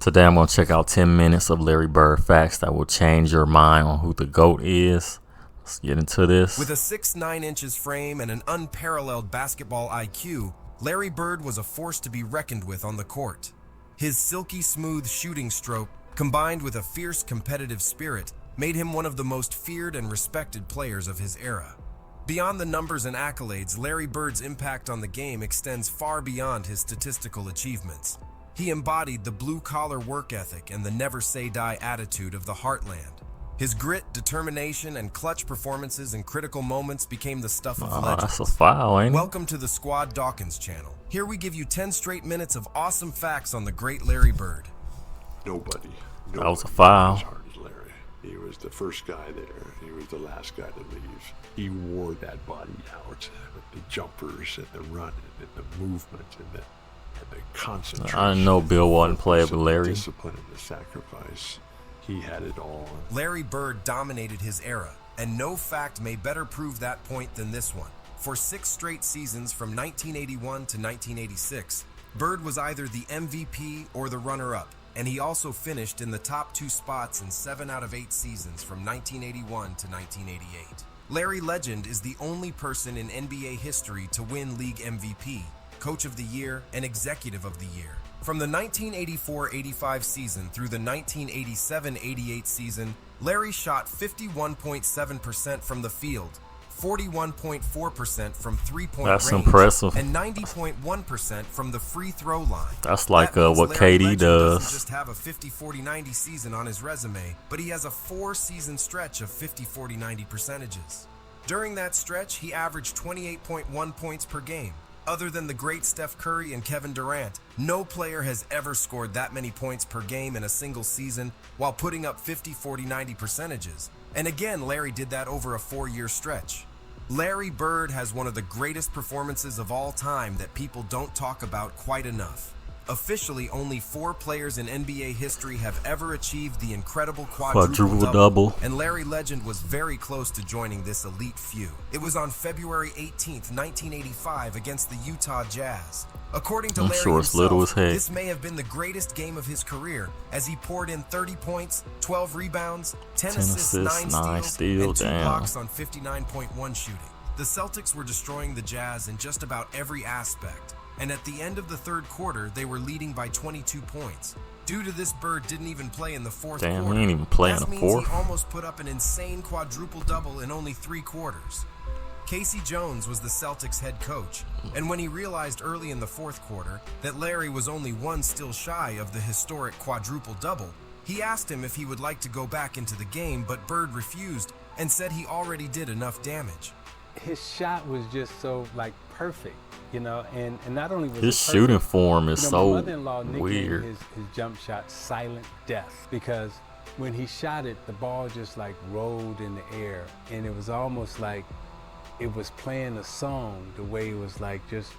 Today I'm going to check out 10 minutes of Larry Bird facts that will change your mind on who the GOAT is. Let's get into this. With a 6'9" inches frame and an unparalleled basketball IQ, Larry Bird was a force to be reckoned with on the court. His silky smooth shooting stroke, combined with a fierce competitive spirit, made him one of the most feared and respected players of his era. Beyond the numbers and accolades, Larry Bird's impact on the game extends far beyond his statistical achievements. He embodied the blue-collar work ethic and the never-say-die attitude of the heartland. His grit, determination, and clutch performances in critical moments became the stuff of legends. That's a foul, ain't it? Welcome to the Squad Dawkins channel. Here we give you 10 straight minutes of awesome facts on the great Larry Bird. Nobody That was a foul. as hard as Larry. He was the first guy there. He was the last guy to leave. He wore that body out with the jumpers and the running and the movement and the concentration. I didn't know Bill wasn't playing with The Larry. discipline and the sacrifice. He had it all. Larry Bird dominated his era, and no fact may better prove that point than this one. For 6 straight seasons from 1981 to 1986, Bird was either the MVP or the runner-up, and he also finished in the top 2 spots in 7 out of 8 seasons from 1981 to 1988. Larry Legend is the only person in NBA history to win League MVP, Coach of the Year, and Executive of the Year. From the 1984-85 season through the 1987-88 season, Larry shot 51.7% from the field, 41.4% from three-point That's range, impressive. and 90.1% from the free throw line. That's like That means what Larry KD Legend does. doesn't just have a 50-40-90 season on his resume, but he has a 4-season stretch of 50-40-90 percentages. During that stretch, he averaged 28.1 points per game. Other than the great Steph Curry and Kevin Durant, no player has ever scored that many points per game in a single season while putting up 50-40-90 percentages. And again, Larry did that over a 4-year stretch. Larry Bird has one of the greatest performances of all time that people don't talk about quite enough. Officially, only 4 players in NBA history have ever achieved the incredible quadruple-double, and Larry Legend was very close to joining this elite few. It was on February 18th, 1985 against the Utah Jazz. According to I'm Larry sure it's himself, little as heck. this may have been the greatest game of his career, as he poured in 30 points, 12 rebounds, 10 assists, 9 steals, and 2 damn. blocks on 59.1 shooting. The Celtics were destroying the Jazz in just about every aspect, and at the end of the third quarter, they were leading by 22 points. Due to this, Bird didn't even play in the fourth Damn, quarter. he ain't even play in That the means fourth. he almost put up an insane quadruple-double in only 3 quarters. Casey Jones was the Celtics head coach, and when he realized early in the fourth quarter that Larry was only 1 steal shy of the historic quadruple-double, he asked him if he would like to go back into the game, but Bird refused and said he already did enough damage. His shot was just so perfect, and not only was His it shooting perfect, form is my so mother-in-law nicknamed weird. his jump shot Silent Death, because when he shot it, the ball just rolled in the air, and it was almost like it was playing a song, the way it was just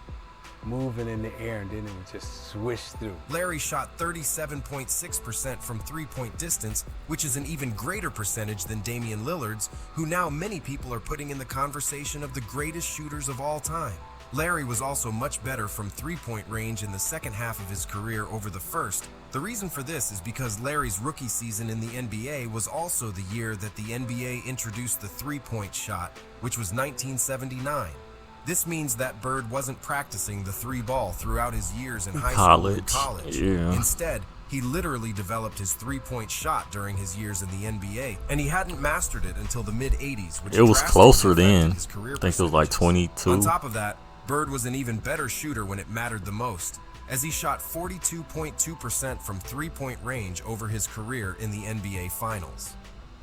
moving in the air, and then it would just swish through. Larry shot 37.6% from three-point distance, which is an even greater percentage than Damian Lillard's, who now many people are putting in the conversation of the greatest shooters of all time. Larry was also much better from three-point range in the second half of his career over the first. The reason for this is because Larry's rookie season in the NBA was also the year that the NBA introduced the three-point shot, which was 1979. This means that Bird wasn't practicing the 3-ball throughout his years in high school and college. Yeah. Instead, he literally developed his three-point shot during his years in the NBA, and he hadn't mastered it until the mid-'80s, which It was drastically closer affected then. his career I think it was like percentages. 22. On top of that, Bird was an even better shooter when it mattered the most, as he shot 42.2% from three-point range over his career in the NBA Finals.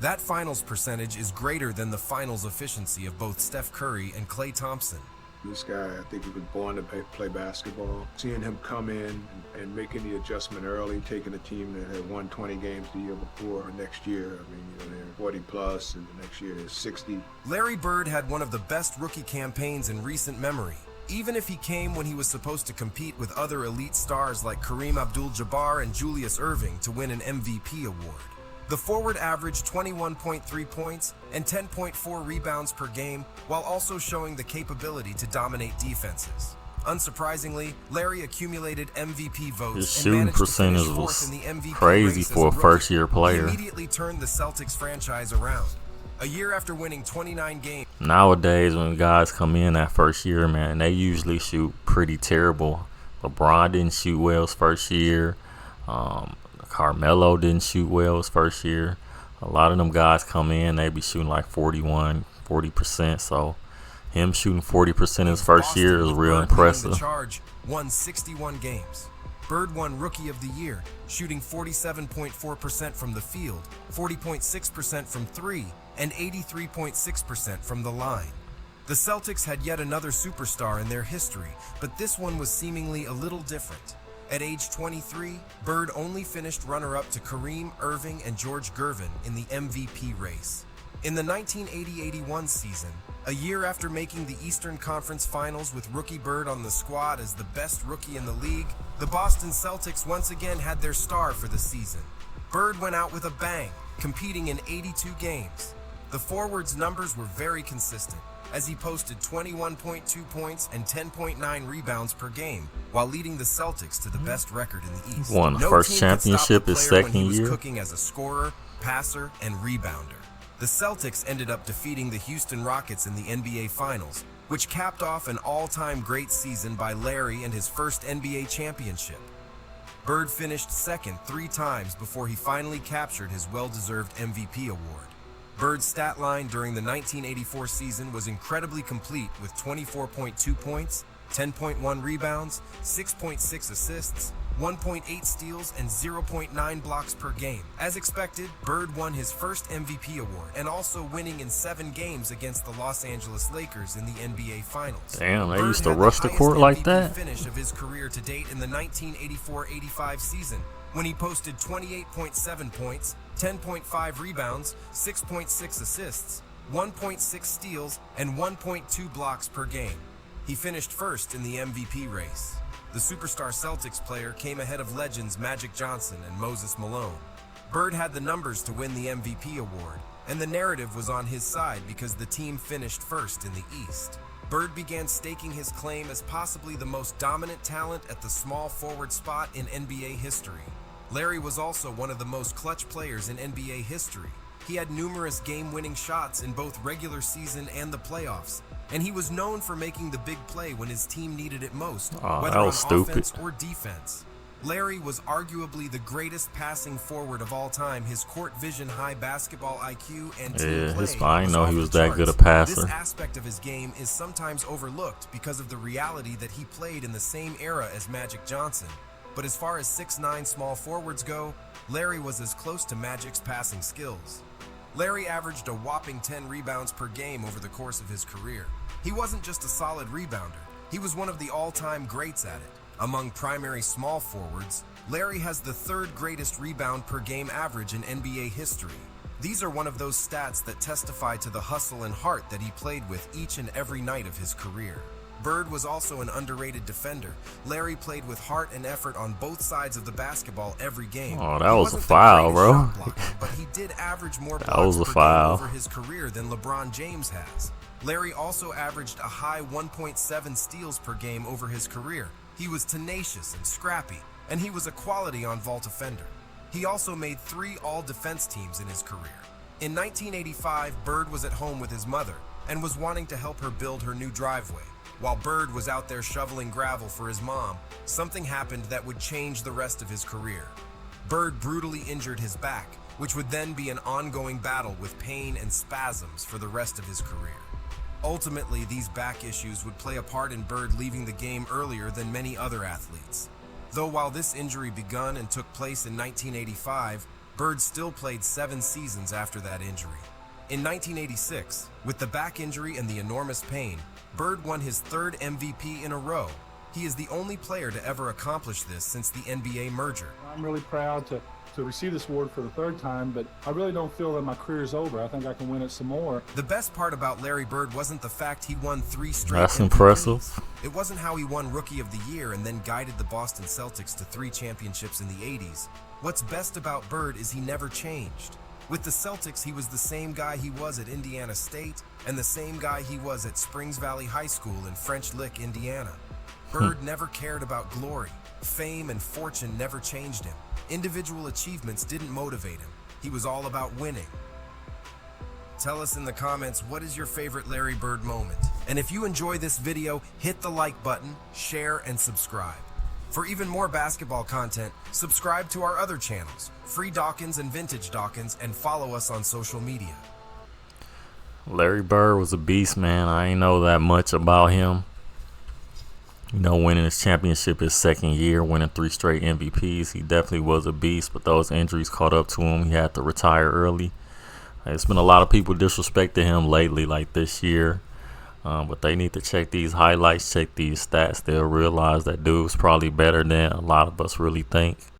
That finals percentage is greater than the finals efficiency of both Steph Curry and Klay Thompson. This guy, I think he was born to play basketball. Seeing him come in and making the adjustment early, taking a team that had won 20 games the year before, next year, they're 40 plus, and the next year is 60. Larry Bird had one of the best rookie campaigns in recent memory, even if he came when he was supposed to compete with other elite stars like Kareem Abdul-Jabbar and Julius Erving to win an MVP award. The forward averaged 21.3 points and 10.4 rebounds per game, while also showing the capability to dominate defenses. Unsurprisingly, Larry accumulated MVP votes His and shooting managed to finish percentage fourth was in the MVP crazy race as for a rookie. first-year He player. immediately turned the Celtics franchise around. A year after winning 29 games. Nowadays, when guys come in that first year, man, they usually shoot pretty terrible. LeBron didn't shoot well his first year. Carmelo didn't shoot well his first year. A lot of them guys come in, they be shooting like 40%. So him shooting 40% his first year is real impressive. The Charge won 61 games. Bird won Rookie of the Year, shooting 47.4% from the field, 40.6% from three, and 83.6% from the line. The Celtics had yet another superstar in their history, but this one was seemingly a little different. At age 23, Bird only finished runner-up to Kareem, Irving, and George Gervin in the MVP race. In the 1980-81 season, a year after making the Eastern Conference Finals with rookie Bird on the squad as the best rookie in the league, the Boston Celtics once again had their star for the season. Bird went out with a bang, competing in 82 games. The forward's numbers were very consistent, as he posted 21.2 points and 10.9 rebounds per game, while leading the Celtics to the best record in the East. Won the No first team could stop championship the his player when second he was year. cooking as a scorer, passer, and rebounder. The Celtics ended up defeating the Houston Rockets in the NBA Finals, which capped off an all-time great season by Larry and his first NBA championship. Bird finished second 3 times before he finally captured his well-deserved MVP award. Bird's stat line during the 1984 season was incredibly complete with 24.2 points, 10.1 rebounds, 6.6 assists, 1.8 steals, and 0.9 blocks per game. As expected, Bird won his first MVP award and also winning in 7 games against the Los Angeles Lakers in the NBA Finals. Damn, they Bird used to had rush the highest court like MVP that? finish of his career to date in the 1984-85 season, when he posted 28.7 points, 10.5 rebounds, 6.6 assists, 1.6 steals, and 1.2 blocks per game. He finished first in the MVP race. The superstar Celtics player came ahead of legends Magic Johnson and Moses Malone. Bird had the numbers to win the MVP award, and the narrative was on his side because the team finished first in the East. Bird began staking his claim as possibly the most dominant talent at the small forward spot in NBA history. Larry was also one of the most clutch players in NBA history. He had numerous game-winning shots in both regular season and the playoffs, and he was known for making the big play when his team needed it most, whether that on was stupid. offense or defense. Larry was arguably the greatest passing forward of all time. His court vision, high basketball IQ, and team play I didn't know he off was the that good a charts. passer. This aspect of his game is sometimes overlooked because of the reality that he played in the same era as Magic Johnson. But as far as 6'9" small forwards go, Larry was as close to Magic's passing skills. Larry averaged a whopping 10 rebounds per game over the course of his career. He wasn't just a solid rebounder, he was one of the all-time greats at it. Among primary small forwards, Larry has the 3rd greatest rebound per game average in NBA history. These are one of those stats that testify to the hustle and heart that he played with each and every night of his career. Bird was also an underrated defender. Larry played with heart and effort on both sides of the basketball every game. Oh, that He was a wasn't the foul, greatest bro. shot blocker, but he did average more blocks was a per foul. game over his career than LeBron James has. Larry also averaged a high 1.7 steals per game over his career. He was tenacious and scrappy, and he was a quality on-vault offender. He also made 3 all-defense teams in his career. In 1985, Bird was at home with his mother and was wanting to help her build her new driveway. While Bird was out there shoveling gravel for his mom, something happened that would change the rest of his career. Bird brutally injured his back, which would then be an ongoing battle with pain and spasms for the rest of his career. Ultimately, these back issues would play a part in Bird leaving the game earlier than many other athletes. Though while this injury begun and took place in 1985, Bird still played 7 seasons after that injury. In 1986, with the back injury and the enormous pain, Bird won his 3rd MVP in a row. He is the only player to ever accomplish this since the NBA merger. I'm really proud to receive this award for the 3rd time, but I really don't feel that my career is over. I think I can win it some more. The best part about Larry Bird wasn't the fact he won 3 straight That's MVPs. impressive. It wasn't how he won Rookie of the Year and then guided the Boston Celtics to 3 championships in the 80s. What's best about Bird is he never changed. With the Celtics, he was the same guy he was at Indiana State and the same guy he was at Springs Valley High School in French Lick, Indiana. Bird never cared about glory. Fame and fortune never changed him. Individual achievements didn't motivate him. He was all about winning. Tell us in the comments, what is your favorite Larry Bird moment? And if you enjoy this video, hit the like button, share, and subscribe. For even more basketball content, subscribe to our other channels, Free Dawkins and Vintage Dawkins, and follow us on social media. Larry Bird was a beast, man. I ain't know that much about him. You know, winning his championship his second year, winning 3 straight MVPs. He definitely was a beast, but those injuries caught up to him. He had to retire early. It's been a lot of people disrespecting him lately, like this year. But they need to check these highlights, check these stats. They'll realize that dude's probably better than a lot of us really think.